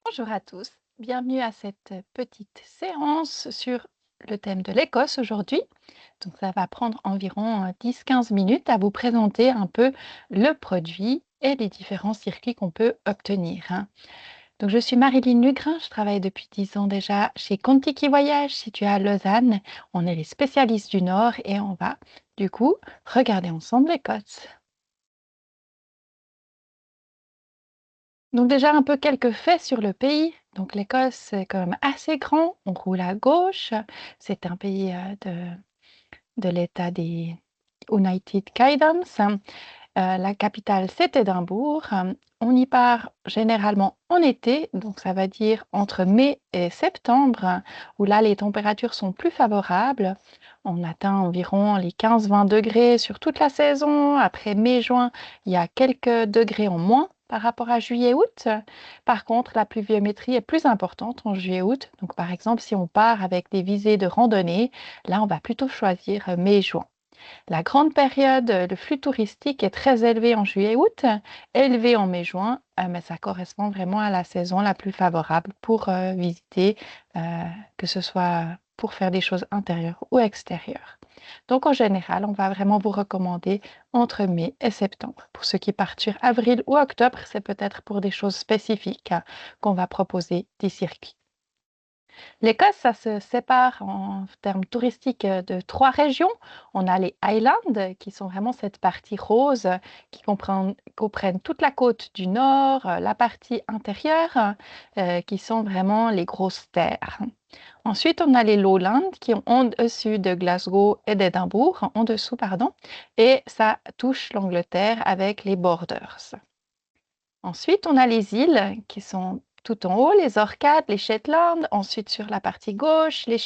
Bonjour à tous, bienvenue à cette petite séance sur le thème de l'Écosse aujourd'hui. Donc ça va prendre environ 10-15 minutes à vous présenter un peu le produit et les différents circuits qu'on peut obtenir, hein. Donc je suis Marilyn Lugrin, je travaille depuis 10 ans déjà chez Contiki Voyage situé à Lausanne. On est les spécialistes du Nord et on va du coup regarder ensemble l'Écosse. Donc déjà un peu quelques faits sur le pays. Donc l'Écosse, c'est quand même assez grand. On roule à gauche. C'est un pays de l'État des United Kingdoms. La capitale, c'est Édimbourg. On y part généralement en été, donc ça va dire entre mai et septembre, où là les températures sont plus favorables. On atteint environ les 15-20 degrés sur toute la saison. Après mai-juin, il y a quelques degrés en moins par rapport à juillet-août. Par contre, la pluviométrie est plus importante en juillet-août. Donc, par exemple, si on part avec des visées de randonnée, là, on va plutôt choisir mai-juin. La grande période, le flux touristique est très élevé en juillet-août, élevé en mai-juin, mais ça correspond vraiment à la saison la plus favorable pour visiter, que ce soit pour faire des choses intérieures ou extérieures. Donc en général, on va vraiment vous recommander entre mai et septembre. Pour ceux qui partent sur avril ou octobre, c'est peut-être pour des choses spécifiques qu'on va proposer des circuits. L'Écosse, ça se sépare en termes touristiques de trois régions. On a les Highlands, qui sont vraiment cette partie rose qui comprennent toute la côte du nord, la partie intérieure, qui sont vraiment les grosses terres. Ensuite, on a les Lowlands qui sont au-dessus de Glasgow et d'Édimbourg, en dessous, pardon, et ça touche l'Angleterre avec les Borders. Ensuite, on a les îles qui sont tout en haut, les Orcades, les Shetland. Ensuite, sur la partie gauche, les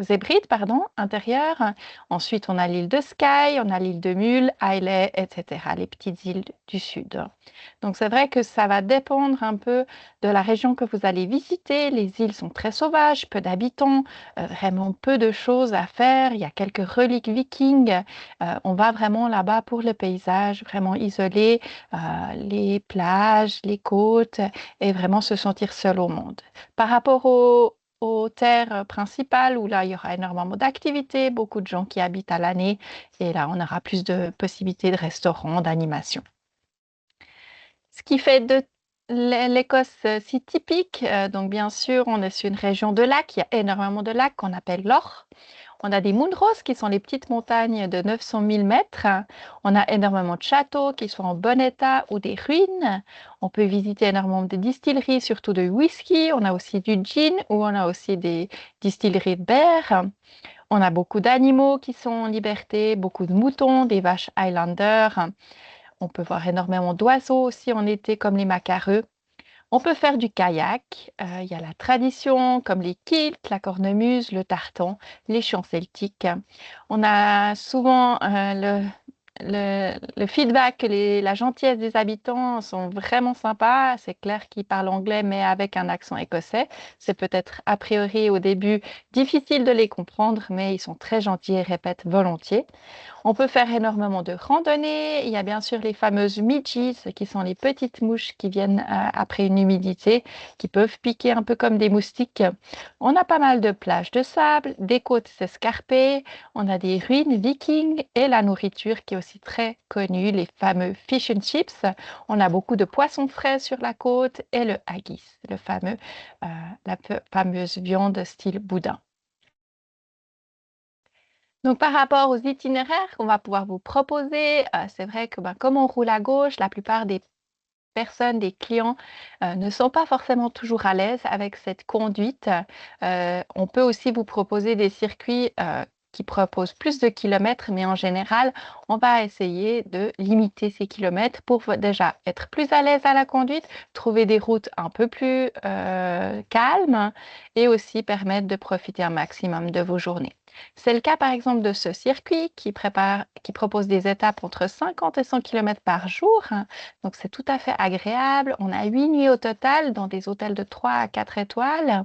Hébrides, pardon, intérieures. Ensuite, on a l'île de Skye, on a l'île de Mull, Islay, etc., les petites îles du sud. Donc, c'est vrai que ça va dépendre un peu de la région que vous allez visiter. Les îles sont très sauvages, peu d'habitants, vraiment peu de choses à faire. Il y a quelques reliques vikings. On va vraiment là-bas pour le paysage, vraiment isolé, les plages, les côtes et vraiment se sentir seul au monde. Par rapport aux terres principales où là, il y aura énormément d'activités, beaucoup de gens qui habitent à l'année et là, on aura plus de possibilités de restaurants, d'animation. Ce qui fait de l'Écosse si typique, donc bien sûr, on est sur une région de lacs, il y a énormément de lacs qu'on appelle l'Or. On a des Munros qui sont les petites montagnes de 900 000 mètres. On a énormément de châteaux qui sont en bon état ou des ruines. On peut visiter énormément de distilleries, surtout de whisky. On a aussi du gin ou on a aussi des distilleries de bière. On a beaucoup d'animaux qui sont en liberté, beaucoup de moutons, des vaches Highlander. On peut voir énormément d'oiseaux aussi en été comme les macareux. On peut faire du kayak. Il y a la tradition comme les kilts, la cornemuse, le tartan, les chants celtiques. On a souvent le feedback que la gentillesse des habitants sont vraiment sympas. C'est clair qu'ils parlent anglais, mais avec un accent écossais. C'est peut-être a priori au début difficile de les comprendre, mais ils sont très gentils et répètent volontiers. On peut faire énormément de randonnées. Il y a bien sûr les fameuses midges, qui sont les petites mouches qui viennent après une humidité, qui peuvent piquer un peu comme des moustiques. On a pas mal de plages de sable, des côtes escarpées, on a des ruines vikings et la nourriture qui est aussi très connue, les fameux fish and chips. On a beaucoup de poissons frais sur la côte et le haggis, euh, la fameuse viande style boudin. Donc, par rapport aux itinéraires qu'on va pouvoir vous proposer, c'est vrai que comme on roule à gauche, la plupart des personnes, des clients ne sont pas forcément toujours à l'aise avec cette conduite. On peut aussi vous proposer des circuits qui proposent plus de kilomètres, mais en général, on va essayer de limiter ces kilomètres pour déjà être plus à l'aise à la conduite, trouver des routes un peu plus calmes et aussi permettre de profiter un maximum de vos journées. C'est le cas par exemple de ce circuit qui propose des étapes entre 50 et 100 km par jour, hein. Donc c'est tout à fait agréable. On a 8 nuits au total dans des hôtels de 3 à 4 étoiles.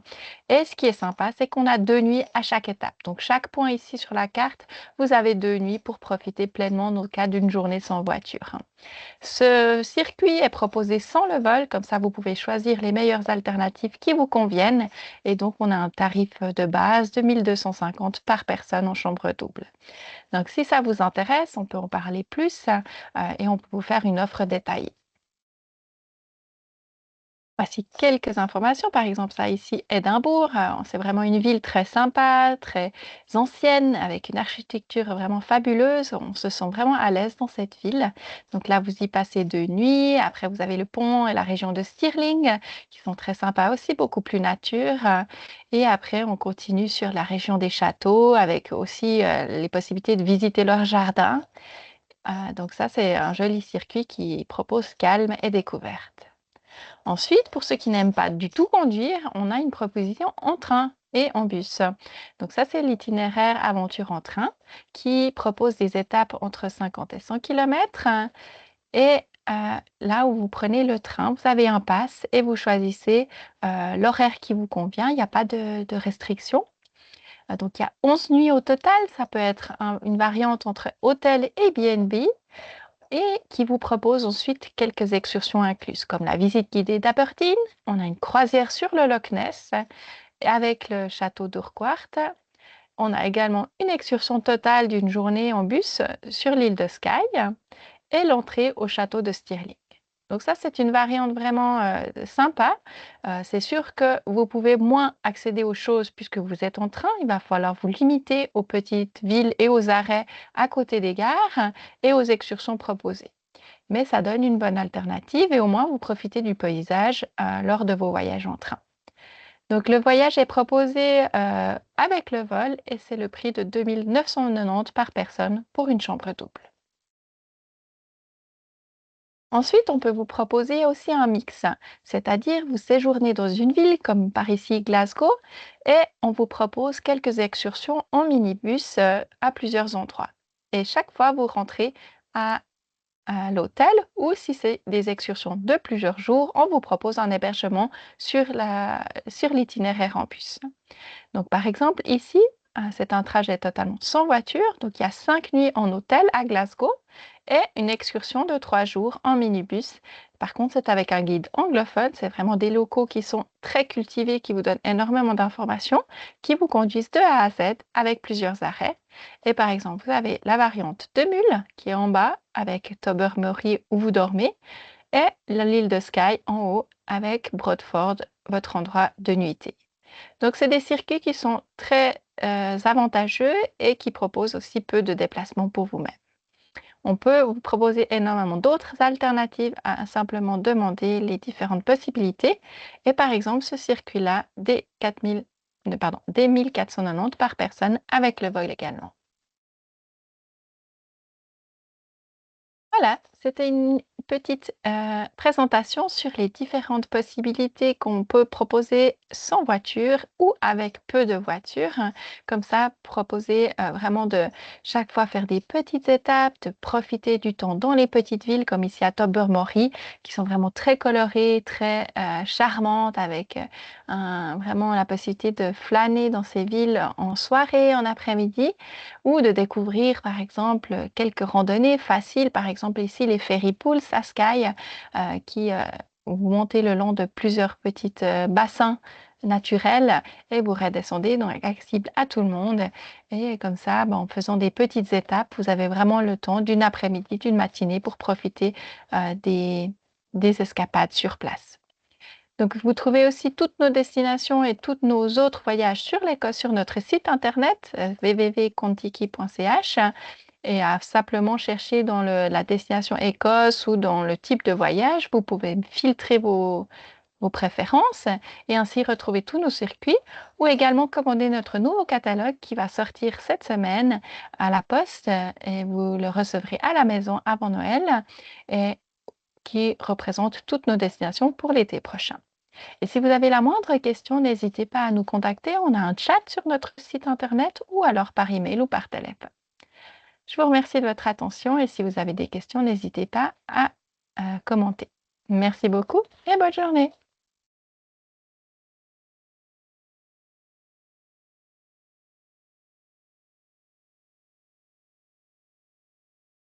Et ce qui est sympa, c'est qu'on a 2 nuits à chaque étape. Donc chaque point ici sur la carte, vous avez 2 nuits pour profiter pleinement dans le cas d'une journée sans voiture, hein. Ce circuit est proposé sans le vol, comme ça vous pouvez choisir les meilleures alternatives qui vous conviennent. Et donc on a un tarif de base de 1 250 par personne en chambre double. Donc si ça vous intéresse, on peut en parler plus et on peut vous faire une offre détaillée. Voici quelques informations. Par exemple, ça ici, Édimbourg, c'est vraiment une ville très sympa, très ancienne, avec une architecture vraiment fabuleuse. On se sent vraiment à l'aise dans cette ville. Donc là, vous y passez 2 nuits. Après, vous avez le pont et la région de Stirling, qui sont très sympas aussi, beaucoup plus nature. Et après, on continue sur la région des châteaux, avec aussi les possibilités de visiter leur jardin. Donc ça, c'est un joli circuit qui propose calme et découverte. Ensuite, pour ceux qui n'aiment pas du tout conduire, on a une proposition en train et en bus. Donc ça, c'est l'itinéraire aventure en train qui propose des étapes entre 50 et 100 km. Et là où vous prenez le train, vous avez un pass et vous choisissez l'horaire qui vous convient. Il n'y a pas de restriction. Donc il y a 11 nuits au total. Ça peut être une variante entre hôtel et B&B et qui vous propose ensuite quelques excursions incluses, comme la visite guidée d'Aberdeen. On a une croisière sur le Loch Ness avec le château d'Urquhart. On a également une excursion totale d'une journée en bus sur l'île de Skye et l'entrée au château de Stirling. Donc ça, c'est une variante vraiment sympa. C'est sûr que vous pouvez moins accéder aux choses puisque vous êtes en train. Il va falloir vous limiter aux petites villes et aux arrêts à côté des gares et aux excursions proposées. Mais ça donne une bonne alternative et au moins vous profitez du paysage lors de vos voyages en train. Donc le voyage est proposé avec le vol et c'est le prix de 2 990 par personne pour une chambre double. Ensuite, on peut vous proposer aussi un mix, c'est-à-dire vous séjournez dans une ville comme par ici Glasgow et on vous propose quelques excursions en minibus à plusieurs endroits. Et chaque fois, vous rentrez à l'hôtel ou si c'est des excursions de plusieurs jours, on vous propose un hébergement sur l'itinéraire en bus. Donc, par exemple, ici, c'est un trajet totalement sans voiture. Donc, il y a 5 nuits en hôtel à Glasgow et une excursion de 3 jours en minibus. Par contre, c'est avec un guide anglophone. C'est vraiment des locaux qui sont très cultivés, qui vous donnent énormément d'informations, qui vous conduisent de A à Z avec plusieurs arrêts. Et par exemple, vous avez la variante de Mule qui est en bas avec Tobermory où vous dormez et l'île de Skye en haut avec Broadford, votre endroit de nuitée. Donc, c'est des circuits qui sont très avantageux et qui proposent aussi peu de déplacements pour vous-même. On peut vous proposer énormément d'autres alternatives à simplement demander les différentes possibilités. Et par exemple, ce circuit-là, des 1490 par personne avec le vol également. Voilà, c'était une petite présentation sur les différentes possibilités qu'on peut proposer sans voiture ou avec peu de voitures, hein. Comme ça, proposer vraiment de chaque fois faire des petites étapes, de profiter du temps dans les petites villes comme ici à Tobermory, qui sont vraiment très colorées, très charmantes, avec vraiment la possibilité de flâner dans ces villes en soirée, en après-midi ou de découvrir, par exemple, quelques randonnées faciles. Par exemple, ici, les ferry pools à Skye, qui vous montez le long de plusieurs petits bassins naturels et vous redescendez, donc accessible à tout le monde. Et comme ça, en faisant des petites étapes, vous avez vraiment le temps d'une après-midi, d'une matinée pour profiter des escapades sur place. Donc, vous trouvez aussi toutes nos destinations et tous nos autres voyages sur l'Écosse sur notre site internet www.contiki.ch et à simplement chercher dans la destination Écosse ou dans le type de voyage, vous pouvez filtrer vos préférences et ainsi retrouver tous nos circuits ou également commander notre nouveau catalogue qui va sortir cette semaine à la poste et vous le recevrez à la maison avant Noël et qui représente toutes nos destinations pour l'été prochain. Et si vous avez la moindre question, n'hésitez pas à nous contacter. On a un chat sur notre site internet ou alors par email ou par téléphone. Je vous remercie de votre attention et si vous avez des questions, n'hésitez pas à commenter. Merci beaucoup et bonne journée.